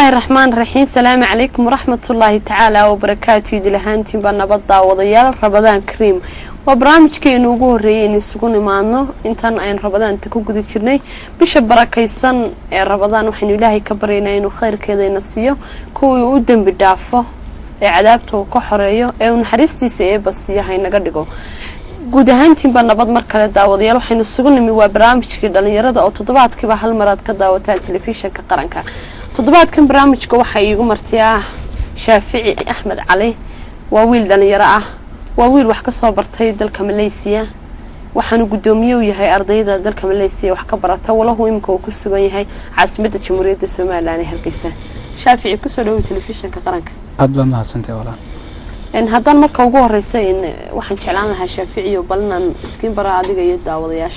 الرحمن الرحيم السلام عليكم ورحمة الله تعالى وبركاته دلهانتين بنبضة وضيال رمضان كريم وبرامج كي نوجو ريين السكون معنا إنتان أين رمضان تكون قد تشرني بش بركيسان رمضان وحين إلهي كبرينا إنه خير كذا نسيه كوي ودم بدافع عذابته كحرية أو نحرستي سيء بس هاي نقدقو guud ahaantiin baa nabad mar kale daawadayaal waxaynu sugu nimi waa barnaamijkii dhalinyarada oo toddobaadkiiba hal mar aad ka daawataan telefishinka qaranka toddobaadkan barnaamijka waxa iigu martiyaa Shaafici Axmed Cali waa wiil dhalinyaro ah waa wiil wax ka soo bartay dalka Malaysia waxaanu gudoomiye u yahay ardayda dalka Malaysia wax ka barata walahi imka uu ku sugan yahay caasimadda Jamhuuriyadda Soomaaliland ee Hargeysa Shaafici ku soo dhaw telefishinka qaranka aad baa mahadsantahay walaal إن هذا مركب وجوه رئيسي إن واحد شعلانها شافعي وبلنا سكين برا عادي جيد داودياش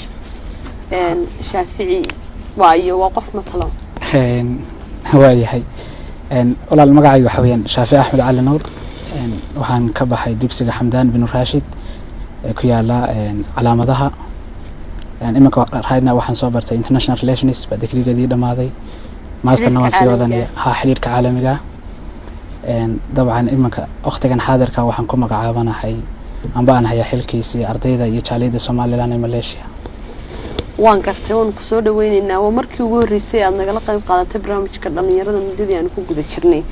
إن شافعي وعي وقف مثلا إن هواي هاي إن ولا المقعد وحويان شافعي أحمد علي نور إن وحن كبح يدوكسي حمدان بن راشد كيالا إن على مدها يعني إما هاينا وحن صابرت international relations بدكري جديدة ماضي ما استنواسي وذني ها حلير كعالمي طبعا إما أختي حاضر كوحن كم قعابنا حي عم بان هي حلكيسي أرضية يجعلي ده سومالي لنا ماليزيا. وان كرتون كسود وين إنه ومركي وجور ريسي عندنا قلقين قادة برامج كلام يرد من جديد يعني كوجو ذكرني.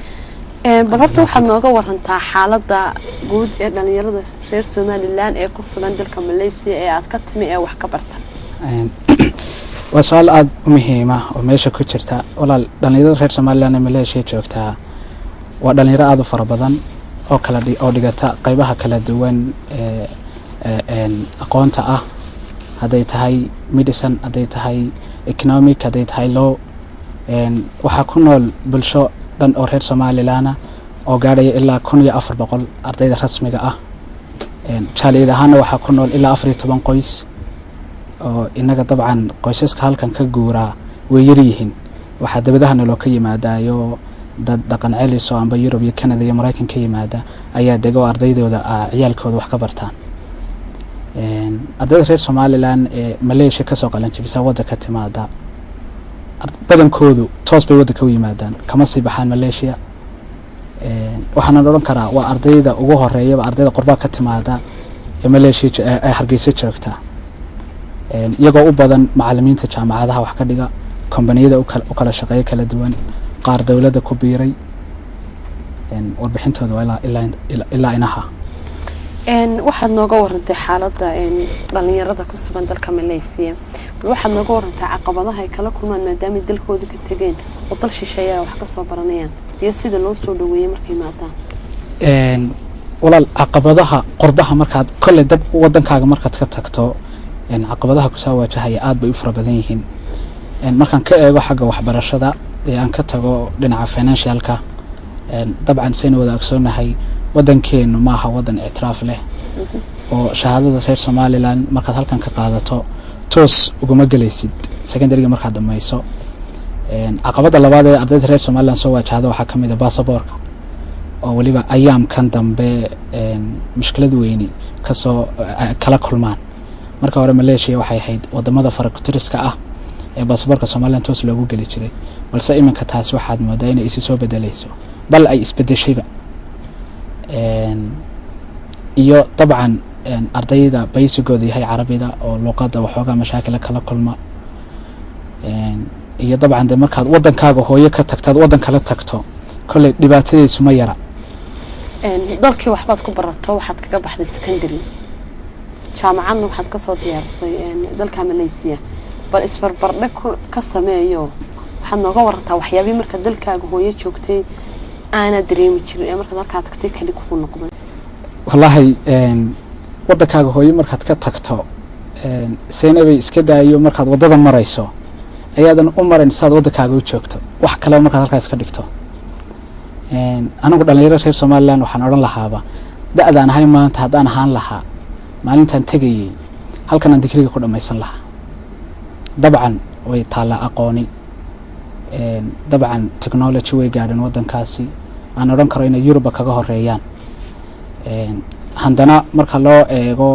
بقرتو حنا جوهر هنتا حالة دا جود إن يرد غير سومالي لنا قصة عندك ماليزيا عتكتمي أو حكبرتها. وسؤال عاد مهمة وماشي كتيرتا ولا لأن يرد غير سومالي لنا ماليزيا جوكتها. ودلني رأى ظفر بدن أو كلا دي أو دقتا قيبها كلا دوان أقوانتا هديت هاي ميديسن هديت هاي إيكونوميك هديت هاي لو وحكونوا بالشو دن أورهير سومالي لنا أو قاري إلا كوني أفر بقول أرضي رسمي شالي إذا هانا وحكونوا إلا أفري طبعا قويس إنك طبعا قويسيسك هالكن كجورا ويريهن وحد بدهنا لو كي ما دايو دقن عالي سو amba Europe iyo Canada iyo Mareykanka ka yimaada ayaa dego ardaydooda ciyaalkooda wax ka bartaan ardayda reer Soomaaliland ee Malaysia ka soo qalan jibisa waddanka timaada badankoodu toos bay waddanka u yimaadaan kama sii baxaan Malaysia waxaan oran karaa waa ardayda ugu horeeya ardayda qurba ka timaada ee Malaysia ay Hargeysa joogta iyagoo u badan macallimiinta jaamacadaha wax ka dhiga kompaniyada u kala shaqeeya kala duwan قار دولة كبيرة إن وربحنتها ذولا إلا إنها إن واحد نجور أنت حالة إن راني رضا كسبان ذلك ماليزيا واحد نجور أنت عقبضها هيكلا كل من مدام يدل كودك التجين وطلش شيء وحق صبرانيا يسيد النص ودوية مركي ماتا إن ولا عقبضها قربها مركز كل دب ودن كاج مركز كتكتو إن عقبضها كسوة هيئات بيفرق بديهن إن مركز كأجو حاجة وحبرشة أن كتبوا لنا فاينانشالكا طبعا سين وذا أكسرنا هاي ودن كين وماها ودن اعتراف له وشهادة غير سومالي لان مركز هالكان كقادته توس وقوم جليسيد سكندري مركز دم يسوع عقبات الله بعد أردت غير سومالي لان سوى شهادة وحكم إذا باسبورك وليبا أيام كان دم بمشكلة دويني كسو كلا كلمان مركز ورا ماليزيا وحي حيد ودم هذا فرق ترسكا باسبورك سومالي توس لو جلي جري balse iminka taas waxaad moodaa inay isi soo bedelayso bal ay isbedeshayba iyo dabcan ardayda baysigooda yahay carabida oo luqadda waxooga mashaakil kala kulma iyo dabcan de markaad wadankaaga hooyo ka tagtaad wadan kala tagto kulli dhibaatadiisu ma yara dalkii waxbaad ku barato waxaad kaga baxday secondary jaamacadna waxaad ka soo diyaarisay dalka Malaysia bal isbarbardhig ka sameeyo waxaad nooga warantaa waxyaabihii marka dalkaaga hooyo joogtay aana dareemi jirin ee marka dalka tagtay kali ku noqday wallahi wadankaaga hooyo markaad ka tagto seenabay iska daayo markaad waddada marayso ayaadan u marayn saad waddankaaga u joogto wax kale markaad halkaas ka dhigto anigu dhalinyaro reer Somaliland waxaan odhan lahaaba da'daan ahay maanta haddaan ahaan lahaa maalintan tegayay halkan aan digriga ku dhamaysan lahaa dabcan way taala aqooni dabcan technology way gaadhan waddankaasi aan odhan karo inay Europe kaga horeeyaan handana marka loo eego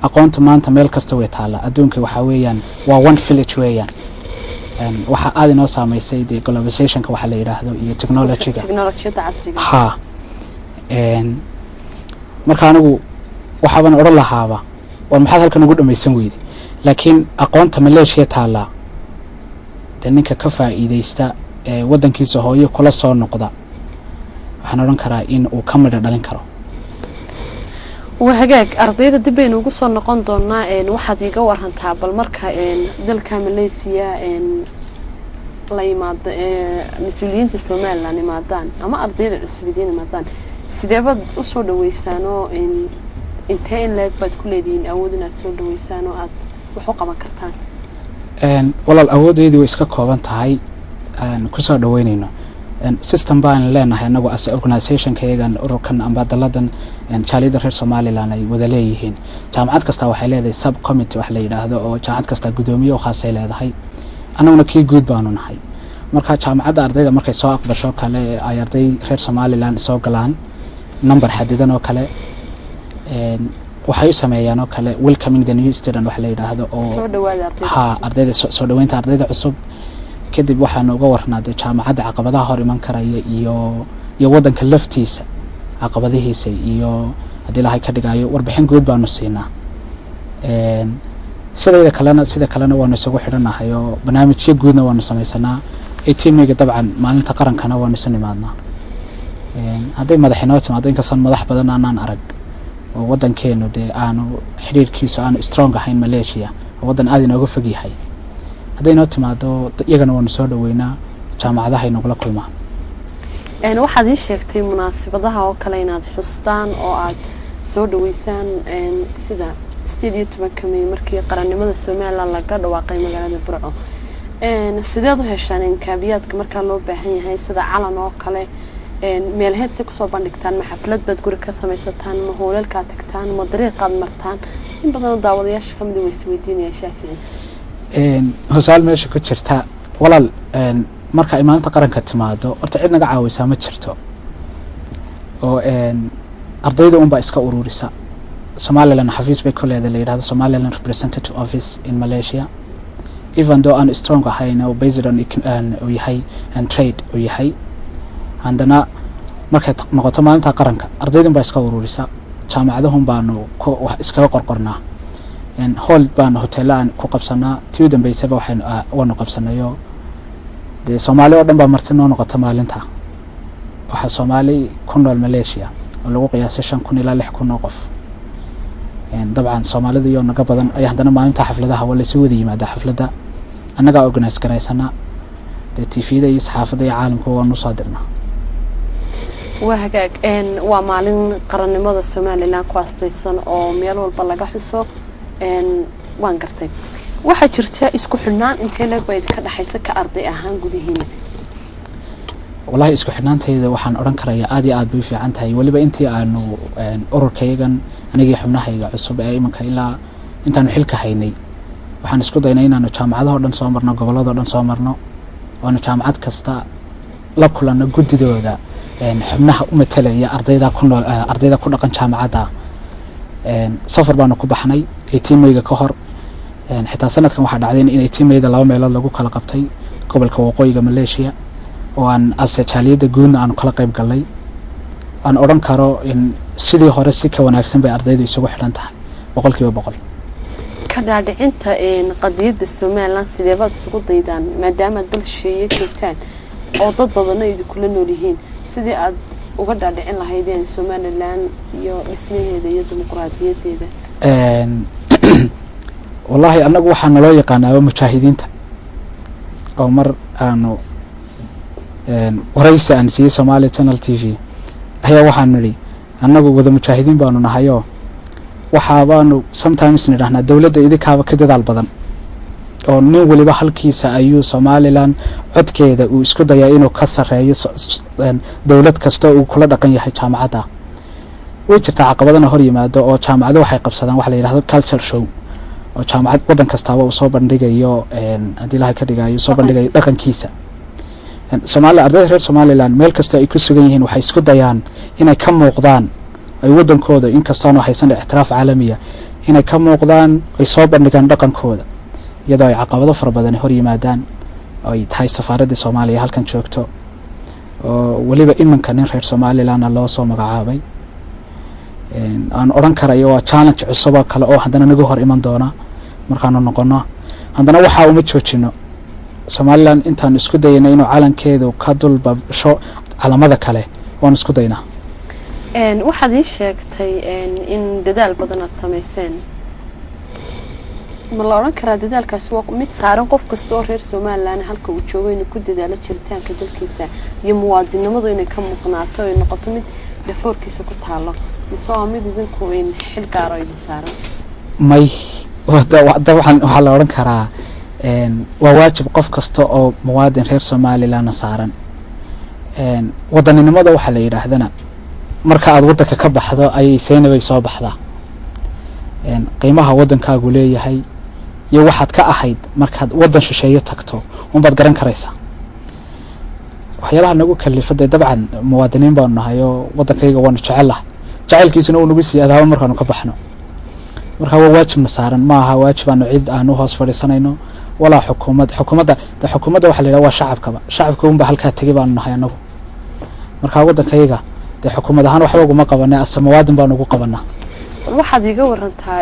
aqoonta maanta meel kasta way taala adduunka waxa weeyaan waa one village weeyaan waxa aad inoo saameysay globalizationka waxa la yiraahdo iyo technology-ga casriga ha marka anigu waxaan odhan lahaaba war maxaad halkan ugu dhamaysan weeyday laakiin aqoonta Malaysia taala ninka ka faa'iideysta waddankiisa hooyo kula soo noqda waxaan odhan karaa in uu ka midho dhalin karo وهجاك أرضية دبين وقصة نقون دونا إن واحد يجور هنتعبل مركها إن دل كماليسيا إن لا يماد مسؤولين الصومال يعني مادان أما أرضية السويدين مادان سيدابد أصول ويسانو إن إنتين لك بعد كل دين أودنا تصول ويسانو أد وحقا مكرتان والله الأود يدي ويسكا كوبان تاعي كسر دوينينو system baan leenahay anagu as organization kayagan ururkan ambadaladan jaalida reer Somaliland ay wada leeyihiin jaamacad kasta waxay leedahay sub committee wax la yiraahdo oo jaamacad kasta gudoomiye oo khaas ay leedahay anaguna kii guud baanu nahay marka jaamacadda ardayda markay soo aqbasho kale ay arday reer Somaliland soo galaan number xadidan oo kale waxay sameeyaan oo kale welcoming the new student wax la yiraahdo oo soo dhawaada ardayda soo dhaweynta ardayda cusub kadib waxaan uga warnaaday jaamacadda caqabadaha hor iman karaya iyo waddanka laftiisa caqabadihiisa iyo hadii la hay ka dhigayo warbixin guud baanu siinaa sida kalena waanu isugu xidhanahay oo barnaamijyo guudna waanu samaysanaa teamiga dabcan maalinta qarankana waanu isu nimaadnaa hadday madaxinoo timaado inkastoo madax badan aanan arag oo waddankeenu dee aanu xiriirkiisu aanu strong ahayn Malaysia oo waddan aad inooga fog yahay hadday noo timaado iyagana waanu soo dhaweynaa jaamacadaha ay nagula kulmaan waxaad ii sheegtay munaasabadaha oo kale inaad xustaan oo aad soo dhaweysaan sida 18 May markii qarannimada Soomaaliland laga dhawaaqay magaalada Burco sideed u heshaan in kaabiyaadka marka loo baahan yahay sida calan oo kale meel heedsi ku soo bandhigtaan ma xaflad bad guri ka samaysataan ma hoolalka tagtaan ma dariiqaad martaan in badan daawadayaasha kamid way isweydiinayaan Shaafici hosaal meesha ku jirta walaal marka ay maanta qaranka timaado horta cid naga caawisa ma jirto oo ardayda un baa iska ururisa Somaliland xafiis bay kuleedahay la yiraahdo Somaliland Representative Office in Malaysia even though an strong ahayn oo based on oo yahay and trade oo yahay handana marka noqoto maalinta qaranka ardayda baa iska ururisa jaamacadaha baanu wax iska qorqornaa hall baan hoteelaan ku qabsanaa tii dambeysaba waxaan waanu qabsanayo de Soomaali oo dhan baa martin oo noqota maalinta waxa Soomaali ku nool Malaysia oo lagu qiyaasay 5,000 ilaa 6,000 qof dabcan Soomaalida iyo naga badan ay hadana maalinta xafladaha wala soo wada yimaada xaflada annaga organize gareysana de TV-da iyo saxaafada iyo caalamka waanu soo dirnaa وهجاك ومالين قرنمada Somaliland ku aastaysan oo meel walba laga xuso waan gartay waxa jirta isku xidhnaan intee leeg bay ka dhaxaysa ka arday ahaan gudihiina wallahi isku xidhnaanteeda waxaan oran karayaa aad iyo aad bay fiican tahay waliba intii aanu ururkaygan aniga xubnahayga cusub ee imanka ilaa intaanu xilka haynay waxaan isku daynay inaanu jaamacadaha dhan soo marno gobolada dhan soo marno oo jaamacad kasta la kulano gudidooda xubnaha u metelaya ardayda ku nool ardayda ku dhaqan jaamacada safar baanu ku baxnay teameyga ka hor xitaa sanadkan waxa dhacday in teameyda laba meelood lagu kala qabtay gobolka waqooyiga Malaysia oo aan asajaaliyada guudna aan kala qayb galay aan oran karo in sidii hore si ka wanaagsan bay ardaydu isugu xidhan tahay 100% ka dhaadhicinta qadiyada Soomaaliland sideebaad isugu daydaan maadaama dal sheeye joogtaan oo dad badan ay kula nool yihiin sidii aad uga dhaadhicin lahaydeen Somaliland iyo dhismaheeda iyo dimuqraadiyadeeda wallahi anagu waxaan naloo yaqaanaa mujaahidiinta oo mar aanu waraysi aan siiyay Somali Channel TV ayaa waxaan niri anagu wada mujaahidiin baanu nahayo waxaabaanu sometimes nidhahnaa dowladda idinkaaba ka dadaal badan oo nin waliba halkiisa ayuu Somaliland codkeeda uu isku dayaa inuu ka sareeyo dowlad kasta uu kula dhaqan yahay jaamacadda way jirtaa caqabadana hor yimaado oo jaamacadu waxay qabsadaan wax la yiraahdo culture show oo jaamacad wadan kasta uu soo bandhigayo hadii la ka dhigayo soo bandhigayo dhaqankiisa Soomaaliya ardayda reer Somaliland meel kasta ay ku sugan yihiin waxay isku dayaan inay ka muuqdaan ay wadankooda in kasta oo haysan ixtiraaf caalami ah inay ka muuqdaan ay soo bandhigaan dhaqankooda iyadoo ay caqabado fara badan hor yimaadaan oo ay tahay safaaradda Soomaaliya halkan joogto oo waliba imanka nin reer Somaliland loo soo magacaabay aan oran karayo waa challenge cusub kale oo haddana nagu hor iman doona markaanu noqono haddana waxa uma joojino Somaliland intaan isku dayayna inuu calankeedu ka dulbasho calamada kale waan isku daynaa waxaad ii sheegtay in dadaal badan aad sameyseen ma la oran karaa dadaalkaas waa mid saaran qof kasta oo reer Somaliland halka uu joogo inuu ku dadaalo jiritaanka dalkiisa iyo muwaadinimadu inay ka muuqnaato ay noqoto mid dhafoorkiisa ku taalo isoo mid idinku in xil gaar ah idin saaran may wada waxa la oran karaa waa waajib qof kasta oo muwaadin reer Somaliland saaran wadaninimada waxa la yiraahdana marka aad wadanka ka baxdo ay seenay soo baxdaa qiimaha wadankaagu leeyahay iyo waxaad ka ahayd markaad wadan shisheeye tagto baad garan karaysaa waxyaalaha nagu kalifaday dabcan muwaadiniin baan nahay oo wadankayga waan jecelahay jacaylkiisuna uu nagu siyaadahay markaan ka baxno marka waa waajib saaran ma aha waajib aan cid aan u hoos fadhiisanayno wala xukuumadda waxa la yiraahdaa waa shacabka uun ba halka tagay baan nahay anagu marka wadankayga xukuumad ahaan waxba ugu ma qabanay asamawaadin baan ugu qabanaa waxaad iga warantaa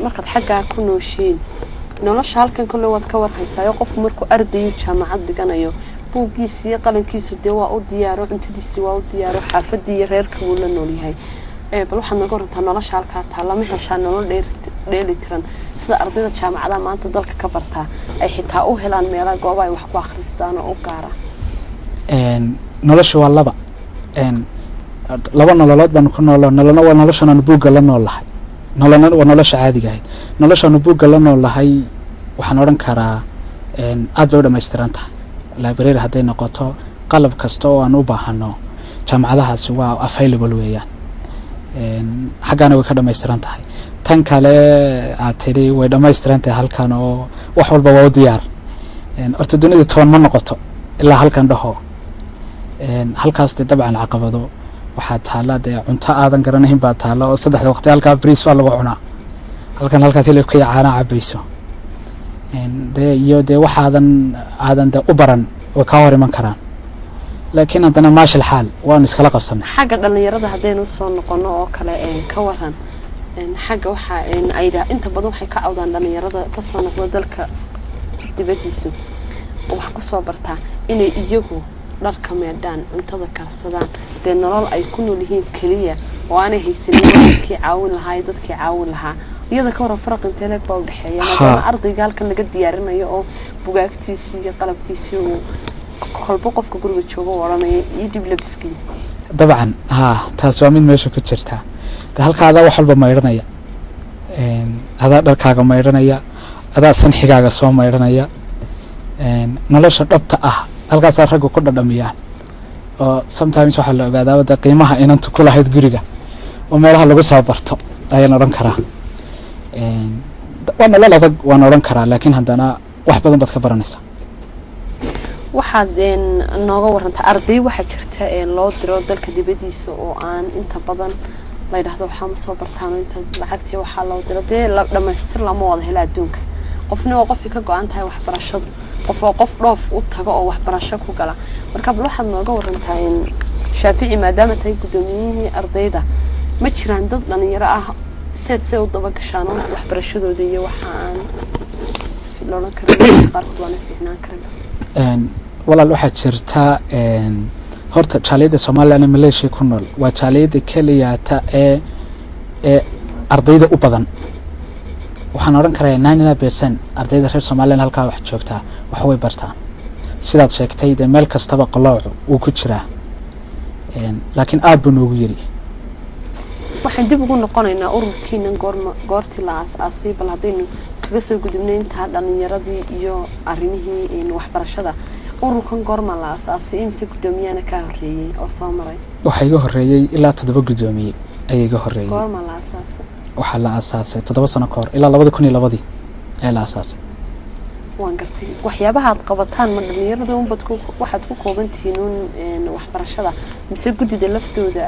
markaad xagga ku nooshiin nolosha halkan kullu wad ka warhaysaa qofku markuu ardayo jaamacad dhiganayo buugiisa iyo qalinkiisu waa u diyaaro cuntadiisa waa u diyaaro xaafadii reerka uu la nool yahay bal waxaad naga warantaa nolosha halka taala ma heshaa nolol dheeli tiran sida ardayda jaamacadaha maanta dalka ka bartaa ay xitaa u helaan meelaha goob ay wax ku akhristaan oo u gaara nolosha waa laba nololood baan ku noolaa nololna waa noloshan buugga la noolahay nololna waa nolosha caadiga ah noloshan buugga la noolahay waxaan oran karaa aad bay u dhameystiran tahay library haday noqoto qalab kasta oo aan u baahano jaamacadahaasi waa available weeyaan xagana way ka dhameystiran tahay tan kale aad tiri way dhameystiran tahay halkan oo wax walba waa u diyaar horta dunida toban ma noqoto ilaa halkan dhaho halkaas dabcan caqabado waxaa taala cunto aadan garanayn baa taala oo saddexda waqti halka bariis waa lagu cunaa halka hilibka iyo caana cabayso iyo waxaadan u baran oo ka hor iman karaan laakiin haddana maashal xaal waan iskala qabsanay xagga dhalinyarada hadaynu soo noqono oo kale ka waran xagga waxa ay inta badan waxay ka cawdaan dhalinyarada ka soo noqdo dalka dibadiisa wax ku soo bartaa inay iyagu dharka meedaan cuntada karsadaan nolol ay ku nool yihiin kaliya oo aanay haysanin dadkii caawin lahaa iyada ka hor faraq intee leeg baa u dhaxeeya maadaama ardayga halkan laga diyaarinayo oo bugaagtiisii iyo qalabkiisii uu kolba qofka guriga joogo oranaya iyo dib labiskii dabcan taas waa mid meesha ku jirta halkaada wax walba maydhanaya adaa dharkaaga maydhanaya adaa sanxigaaga soo maydhanaya nolosha dhabta ah halkaas raggu ku dhadhamiyaan oo sometimes waxa la ogaadaa wada qiimaha inantu ku lahayd guriga oo meelaha lagu soo barto ayaan oran karaa waa nolol adag waan oran karaa laakiin haddana wax badan baad ka baranaysaa waxaad nooga warantaa arday waxa jirta loo diro dalka dibadiisa oo aan inta badan la yiraahdo waxa ma soo bartaan inta lacagtii waxa loo diro la dhameystir lama wada hela adduunka qofna oo qofka ka go'an tahay waxbarashada qof dhoof u tago oo waxbarasho ku gala marka waxaad nooga warantaa Shaafici maadaama tahay gudoomiyihii ardayda ma jiraan dad dhalinyaro ah sidee u daba gashaan waxbarashadooda iyo waxaan filolan karin qaarkood waan fiicnaan karin walaal waxa jirta horta jaaliyada Soomaaliland Malaysia ku nool waa jaaliyada kaliyaata ee ardayda u badan waxaan oran karaa 99% ardayda reer Soomaaliland halka wax joogta wax way bartaan sidaad sheegtay meel kastaba qalooc uu ku jiraa laakiin aad buu noogu yiri waxaan dib ugu noqonaynaa ururkiina goortii la aasaasay bal haddaynu kaga soo gudubnay intaa dhalinyaradii iyo arrimihii waxbarashada ururkan goorma la aasaasay inse gudoomiyana ka horeeyay oo soo maray waxa iga horeeyay ilaa 7 gudoomiye ay iga horeeyay goorma la aasaasay waxa la aasaasay 7 sano ka hor ilaa 2002 ay la aasaasay waan gartay waxyaabaha aad qabataan ma dhalinyarada waxaad ku koobantihiin waxbarashada mise gudida laftooda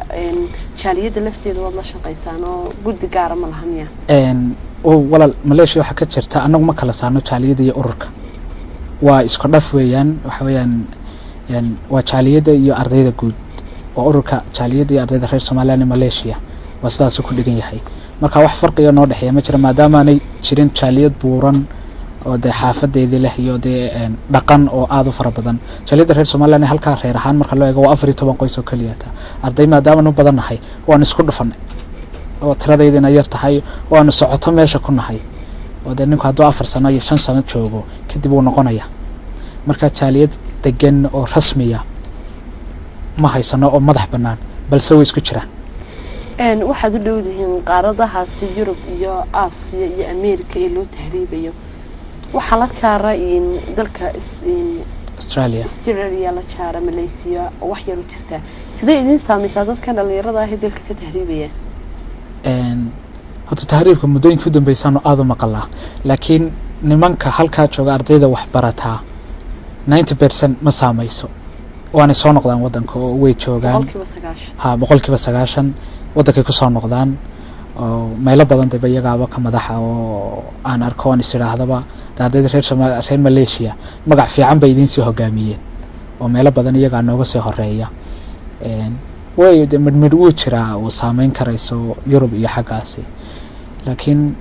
jaaliyada lafteeda wad la shaqaysaan oo gudi gaar ma laha miya oo walal Malaysia waxa ka jirta anagu ma kala saarno jaaliyada iyo ururka waa isku dhaf weeyaan waxa weeyaan waa jaaliyada iyo ardayda guud oo ururka jaaliyada iyo ardayda reer Soomaaliya Malaysia waa sidaas ku dhigan yahay marka wax farqiyo noo dhaxeeya ma jira maadaama aanay jirin jaaliyad buuran oo de xaafadeedii leh iyo de dhaqan oo aad u fara badan jaaliyada reer Soomaaliya halka reer ahaan marka loo eego waa 14 qoys oo kaliya ta arday maadaama nu badanahay waan isku dhufanay oo tiradeedina yar tahay waan socoto meesha ku nahay oo de ninku hadduu 4 sano iyo 5 sano joogo kadib uu noqonaya marka jaaliyad degan oo rasmiya ma haysano oo madax banaan balse way isku jiraan waxaad u dhowdihiin qaaradaha Yurub iyo Aasiya iyo Ameerika ee loo tahriibayo waxa la jaaray in dalka Australia la jaaray Malaysia wax yar u jirta sidee idin saameeyay dadka dhalinyarada ah ee dalka ka tahriibaya horta tahriibka muddooyinka u dambeysay aad u maqalaa laakiin nimanka halka jooga ardayda wax barataa 90% ma saameeyso waana soo noqdaan wadanka oo way joogaan 100% wadanka ku soo noqdaan oo meelo badan dib iyagaaba ka madaxa oo aan arkoon isiraahdaba ardayda reer Malaysia magac fiican bay idin soo hogaamiyeen oo meelo badan iyaga nooga soo horeeya way mid uu jira oo saameyn karayso Yurub iyo xagaasi laakiin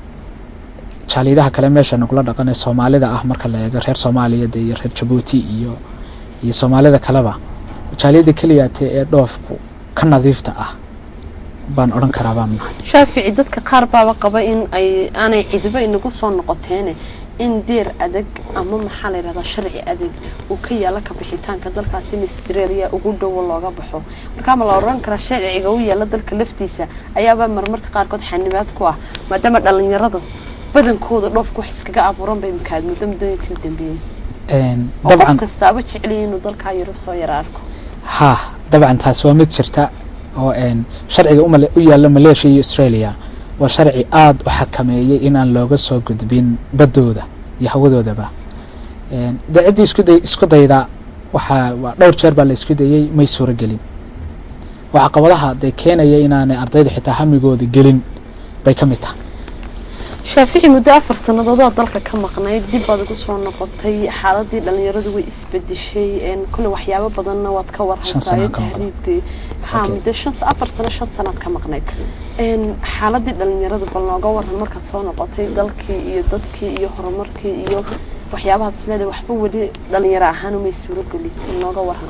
jaaliyadaha kale meesha nagula dhaqan ee Soomaalida ah marka la eego reer Soomaaliyeed iyo reer Djibouti iyo Soomaalida kaleba jaaliyada kaliya ee dhoofku ka nadiifta ah baan oran karaa baan Shaafici dadka qaar baa qaba in ay aanay cidba inagu soo noqoteen in deer adag ama maxaa la yiraahdaa sharci adag oo ka yaala ka bixitaanka dalkaasi Australia ugu dhow looga baxo marka ma la oran karaa sharciga uu yaala dalka laftiisa ayaaba marmarka qaar kood xanibaad ku ah maadaama dhalinyaradu badankooda dhoofku wax iskaga abuuran bay imkaad mudooyinkii u dambeeyay dabcan kastaaba jeceliin inuu dalka Yurub soo yaraarko ha dabcan taas waa mid jirta oo sharciga u yaala Malaysia iyo Australia waa sharci aad u xakameeyay in aan looga soo gudbin badooda iyo hawadoodaba daacadii isku dayda waxa dhowr jeer baa la isku dayay may suura gelin waxa qabadaha ay keenayay in aan ardaydu xitaa hamigooda gelin bay ka mid tahay Shaafici muddo 4 sanadood oo dalka ka maqnayd dib baad ugu soo noqotay xaaladii dhalinyaradu way isbedeshay kullu waxyaabo badanna waad ka warhaysay tahriibkii muddo 4 sano ka maqnayd xaaladii dhalinyaradu bal nooga waran markaad soo noqotay dalkii iyo dadkii iyo horumarkii iyo waxyaabaha isleeda waxba wali dhalinyaro ahaan uma suuro gali nooga waran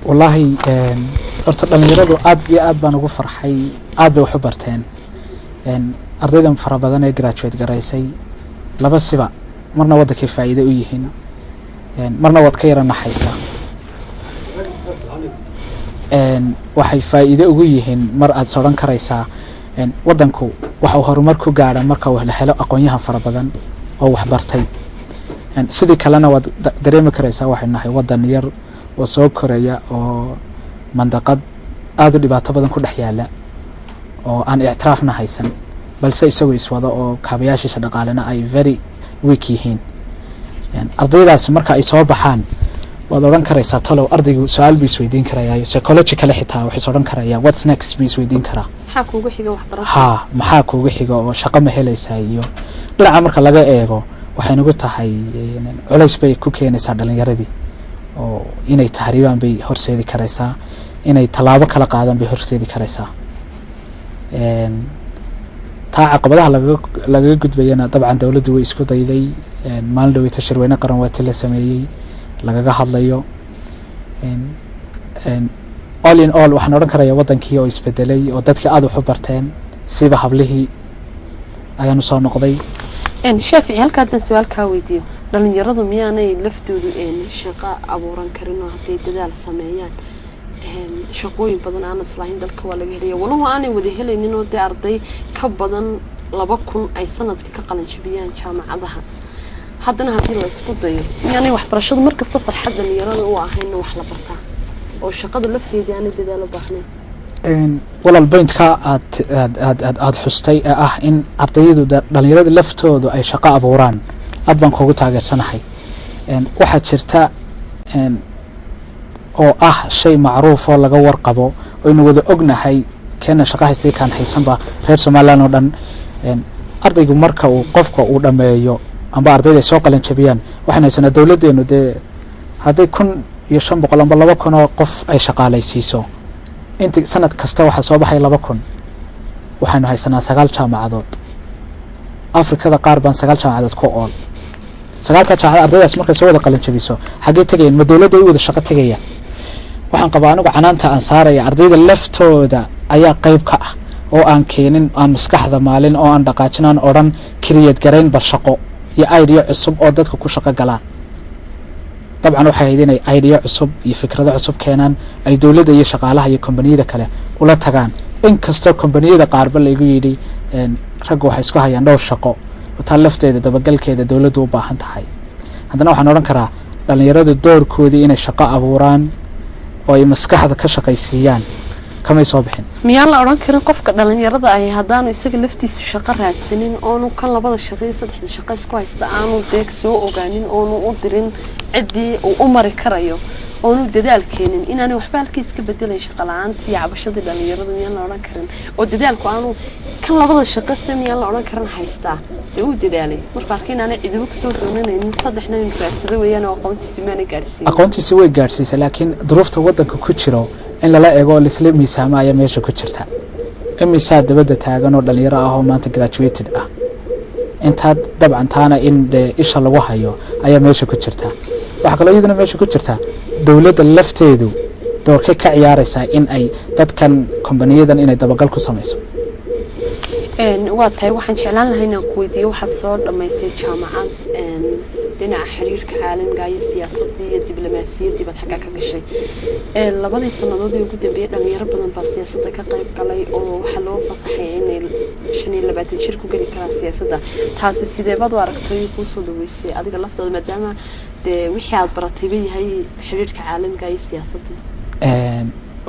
wallahi horta dhalinyaradu aad iyo aad baan ugu farxay aad bay wax u barteen ardaydan fara badan ee graduate garaysay laba siba marna wadankii faa'iido u yihiin marna wad ka yara naxaysaa waxay faa'iido ugu yihiin mar aad sooran karaysaa wadanku waxa uu horumar ku gaadhay marka uu helo aqoon-yahan fara badan oo wax bartay sidii kalena wad dareemi karaysaa waxay nahay wadan yar oo soo koraya oo mandaqad aad u dhibaato badan ku dhex yaala oo aan ictiraafna haysan balse isagoo iswada oo kaabayaashiisa dhaqaalena ay very weak yihiin ardaydaas marka ay soo baxaan waad oran karaysaa talow ardaygu su'aal buu isweydiin karayaa psychological xitaa wuxuu oran karayaa what's next buu isweydiin karaa maxaa kuugu xiga waxbarashada maxaa kuugu xiga oo shaqo ma helaysaa iyo dhinaca marka laga eego waxay nagu tahay culays bay ku keenaysaa dhalinyaradii oo inay tahriibaan bay horseedi karaysaa inay talaabo kala qaadan bay horseedi karaysaa taa caqabadaha laga gudbayana dabcan dawladdu way isku dayday maalin dhaweeyta shirweyne qaran waa la sameeyay lagaga hadlayo all in all waxaan oran karayaa wadankii oo isbedelay oo dadkii aad wax u barteen siba hablihii ayaan soo noqday Shaafici halkaad su'aal ka weydiiyo dhalinyaradu miyaanay laftoodu shaqo abuuran karin oo haday dadaal sameeyaan shaqooyin badan aan islahayn dalka waa laga helaya walahi aanay wada helaynin oo arday ka badan 2,000 ay sanadka ka qalin jabiyaan jaamacadaha haddana hadii la isku dayo yani waxbarashadu markasta farxad dhalinyarada u ahayn wax la bartaa oo shaqada lafteeda aan dadaalo baahneen walal pointka aad xustay in ardaydu dhalinyarada laftoodu ay shaqo abuuraan aad baan kugu taageersanahay waxa jirta oo shay macruuf oo laga warqabo oo inuu wada ognahay keena shaqo haystay kan haysanba reer Soomaaliland oo dhan ardaygu marka uu qofka uu dhameeyo amba ardayda soo qalan jabiyaan waxaan haysanaa dawladeenu haday 1,500 amba 2,000 oo qof ay shaqaalaysiiso inta sanad kasta waxa soo baxay 2,000 waxaan haysanaa 9 jaamacadood Afrikada qaar baan 9 jaamacadood ku ool 9 ka jaamacad ardaydaas markay soo wada qalan jabiso xagee tagayeen ma dawladda ay wada shaqo tagayaan waxaan qabaa anigu canaanta aan saaraya ardayda laftooda ayaa qayb ka oo aan keenin aan maskaxda maalin oo aan dhaqaajinaan oran create gareyn barshaqo iyo idea cusub oo dadka ku shaqo galaan dabcan waxay hay'adeen idea cusub iyo fikrado cusub keenan ay dawladda iyo shaqaalaha iyo kompaniyada kale ula tagaan in kastoo kompaniyada qaarba la igu yiri rag waxay isku hayaan dhowr shaqo taa lafteeda dabagalkeeda dawladdu u baahan tahay haddana waxaan oran karaa dhalinyaradu doorkoodii inay shaqo abuuraan oo ay maskaxda ka shaqaysiiyaan kamay soo bixin miyaan la oran karin qofka dhalinyarada ay hadaan isaga laftiisa shaqo raadsanin oo uu kan labada shaqo iyo saddexda shaqo isku haysta aanu deeg soo ogaanin oo uu u dirin cidii uu u mari karayo oo uu dadaal keenin inaanu waxba halkiis ka bedelay shaqo la'aanta iyo cabashada dhalinyarada miyaan la oran karin oo dadaalku aanu kan labada shaqo sameeyaan la oran karin haysta uu dadaalay marka arkin aan ciidu ka soo doonanayn saddexna in raadsado weeyaan oo aqoontiisa way gaarsiisay laakiin duruufta wadanka ku jiro in la eego isla miisaama ayaa meesha ku jirta imisa dabada taagan oo dhalinyaro ah oo maanta graduated inta dabcan taana in isha lagu hayo ayaa meesha ku jirta waxa kale iyadana meesha ku jirta dawladda lafteedu doorkay ka ciyaaraysa in ay dadkan kompaniyadan inay dabagal ku sameeyso waa tahay waxaan jeclaan lahaa inaan ku weydiiyo waxaad soo dhamaysay jaamacad dhinaca xiriirka caalamiga iyo siyaasadda iyo diblomaasiyadda baad xagga ka gashay labadii sanadood ee ugu dambeeyay dhalinyaro badan baa siyaasadda ka qayb galay oo waxa loo fasaxay inay 25 jir ku gali karaan siyaasadda taasi sidee baad u aragtay ku soo dhaweysay adiga laftaada maadaama wixii aad baratay yahay xiriirka caalamiga iyo siyaasadda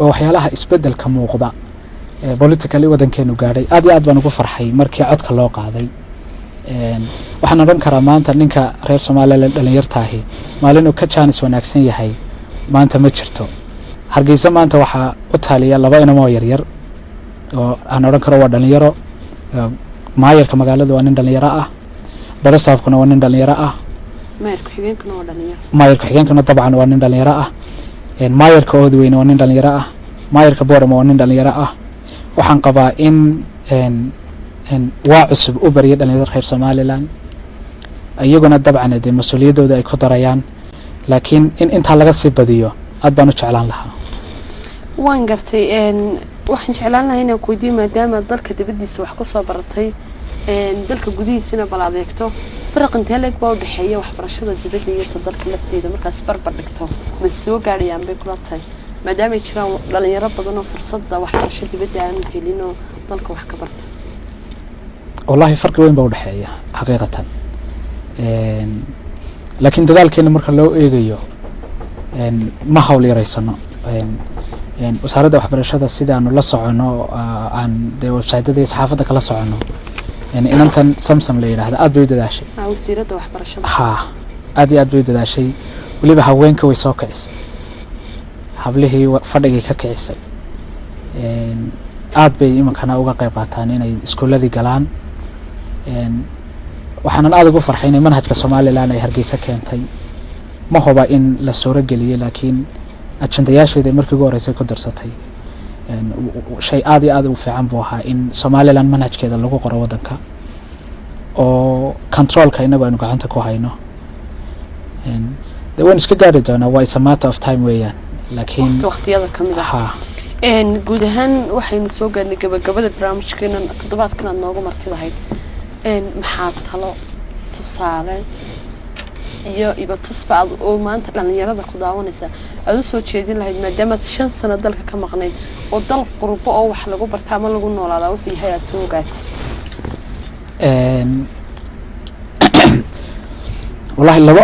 oo waxyaalaha isbedelka muuqda politically wadankeenu gaadhay aad iyo aad baan ugu farxay markii codka loo qaaday waxaan oran karaa maanta ninka reer Soomaaliland dhalinyartaahi maalin uu ka chance wanaagsan yahay maanta ma jirto Hargeysa maanta waxa u taaliya laba inamo yar oo aan oran karo waa dhalinyaro maayarka magaalada waa nin dhalinyaro barasaafkuna waa nin dhalinyaro maayarka xigeenkuna dabcan waa nin dhalinyaro maayarka oodweyne waa nin dhalinyaro maayarka Boorama waa nin dhalinyaro waxaan qabaa in waa cusub u bariyay dhalinyarada reer Soomaaliland ayaguna dabcan mas'uuliyadooda ay ku darayaan laakiin in inta laga sii badiyo aad baan u jeclaan lahaa waan gartay waxaan jeclaan lahaa inaan ku weydiiyo maadaama dalka dibadiisa wax ku soo baratay dalka gudihiisana bal adeegto farq intee leeg baa u dhaxeeya waxbarashada dibadda iyo dalka lafteeda markaas barbar dhigto ma soo gaarayaan bay kula tahay maadaama ay jiraan dhalinyaro badan oo fursada waxbarasho dibadda aan helin oo dalka wax ka barta wallahi farq weyn baa u dhaxeeya xaqiiqatan laakiin dadaalkeena marka loo eegayo ma hawl yareysano wasaaradda waxbarashada sidaanu la socono aan website-da saxaafadda kala socono inantan samsam la yiraahdo aad bay u dadaashay wasiiradda waxbarashada aad iyo aad bay u dadaashay waliba haweenka way soo kicisay hablihii fadhigay ka kicisay aad bay imankana uga qayb qaataan inay iskuuladii galaan waxaan aad ugu farxay in manhajka Soomaaliland ay Hargeysa keentay ma huba in la soo rageliyay laakiin ajandayaasheeda markii ugu horeysay ku darsatay shay aad iyo aad u fiican buu ahaa in Soomaaliland manhajkeeda lagu qoro wadanka oo controlka inagu aynu gacanta ku hayno waan iska gaari doonaa waa is a matter of time weeyaan laakiin waqtiyada kamid guud ahaan waxaynu soo gaarnay gabagabada barnaamijkeena toddobaadkan aad noogu martidahayd maxaa talo tusaale iyo iba tusba oo maanta dhalinyarada ku daawanaysa aad u soo jeedin lahayd maadaama 5 sano dalka ka maqnayd oo dal qurbo oo wax lagu bartaa ma lagu noolaada wixii hay aad soo gaatay wallahi laba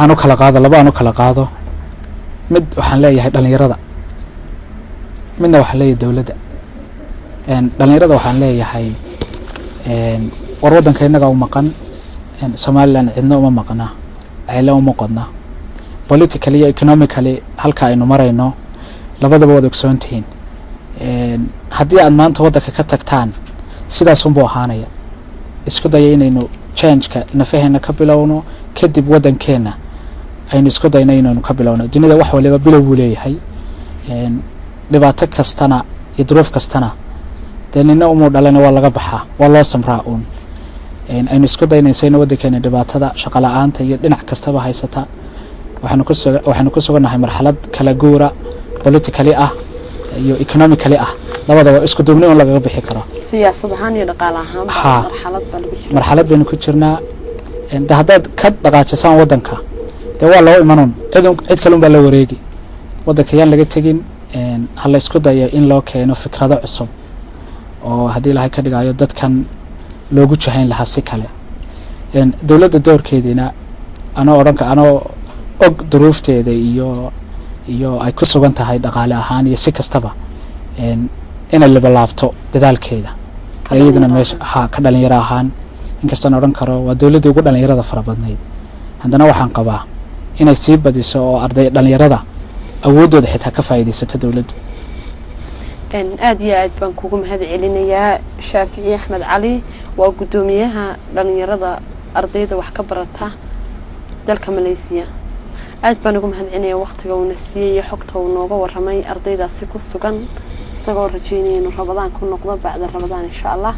aanu kala qaado mid waxaan leeyahay dhalinyarada midna waxaan leeyahay dawladda dhalinyarada waxaan leeyahay war wadanka inaga u maqan Somaliland cidna uma maqna ayla uma qodna politically iyo economically halka aynu marayno labadaba wada ogsoontihiin haddii aad maanta wadanka ka tagtaan sidaas un buu ahaanaya isku daya inaynu change-ka nafaheena ka bilowno kadib wadankeena aynu isku dayno inaynu ka bilowno dunida wax waliba bilow uu leeyahay dhibaato kastana iyo duruuf kastana deena umu dhalana waa laga baxaa waa loo samraa uun aynu isku daynayno wadankeena dhibaatada shaqo la'aanta iyo dhinac kastaba haysata waxaanu ku suganahay marxalad kala guura politically ah iyo economically ah labadaba isku duubni oo laga bixi karo siyaasad ahaan iyo dhaqaale ahaan marxalad baynu ku jirnaa haddaad ka dhaqaajisaan wadanka dee waa loo imanuun cid kale baa la wareegi wadanka yaan laga tegin hala isku dayo in loo keeno fikrado cusub oo haddii ilaahay ka dhigayo dadkan loogu jahayn lahaa si kale dawladda doorkeedina anoo og duruufteeda iyo ay ku sugan tahay dhaqaale ahaan iyo si kastaba inay labalaabto dadaalkeeda iyadana meesha ka dhalinyaro ahaan inkastoo odhan karo waa dawladda ugu dhalinyarada fara badnayd haddana waxaan qabaa inay sii badiso oo arday dhalinyarada awoodooda xitaa ka faa'iideysato dawladdu aad iyo aad baan kugu mahad celinayaa Shaafici Axmed Cali waa gudoomiyaha dhalinyarada ardayda wax ka barata dalka Malaysia aad baan ugu mahad celinayaa waqtiga uu nasiiyay xogta uu nooga waramay ardaydaasi ku sugan isagoo rajeynaya inuu Ramadaan ku noqdo bacda Ramadaan insha Allah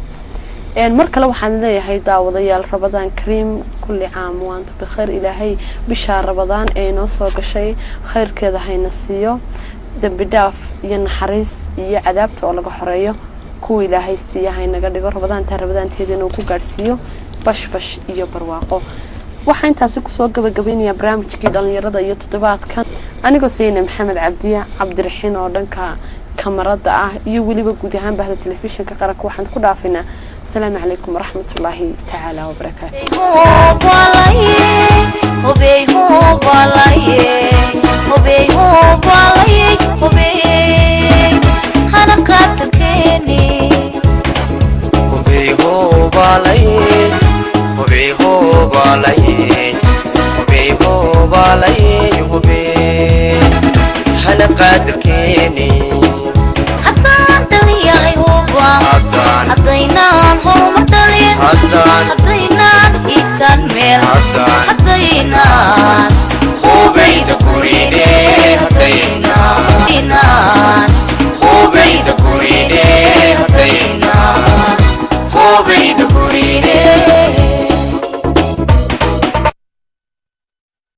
mar kale waxaan leeyahay daawadayaal Ramadaan Kariim kulli caam wa antum bikhair ilaahay bisha Ramadaan ee noo soo gashay khayrkeeda hayna siiyo dambi dhaaf iyo naxariis iyo cadaabta oo laga xoreeyo kuwa ilaahay siiyahay naga dhigo Ramadaanteeda inuu ku gaarsiiyo bash iyo barwaaqo waxaan intaasi ku soo gabagabeynaya barnaamijkii dhalinyarada iyo toddobaadkan anigoo Sayna Maxamed Cabdiraxiin oo dhanka kamarada ah iyo waliba guud ahaan bahda telefishinka qaranka waxaan ku dhaafinaa السلام عليكم ورحمة الله تعالى وبركاته قادر كيني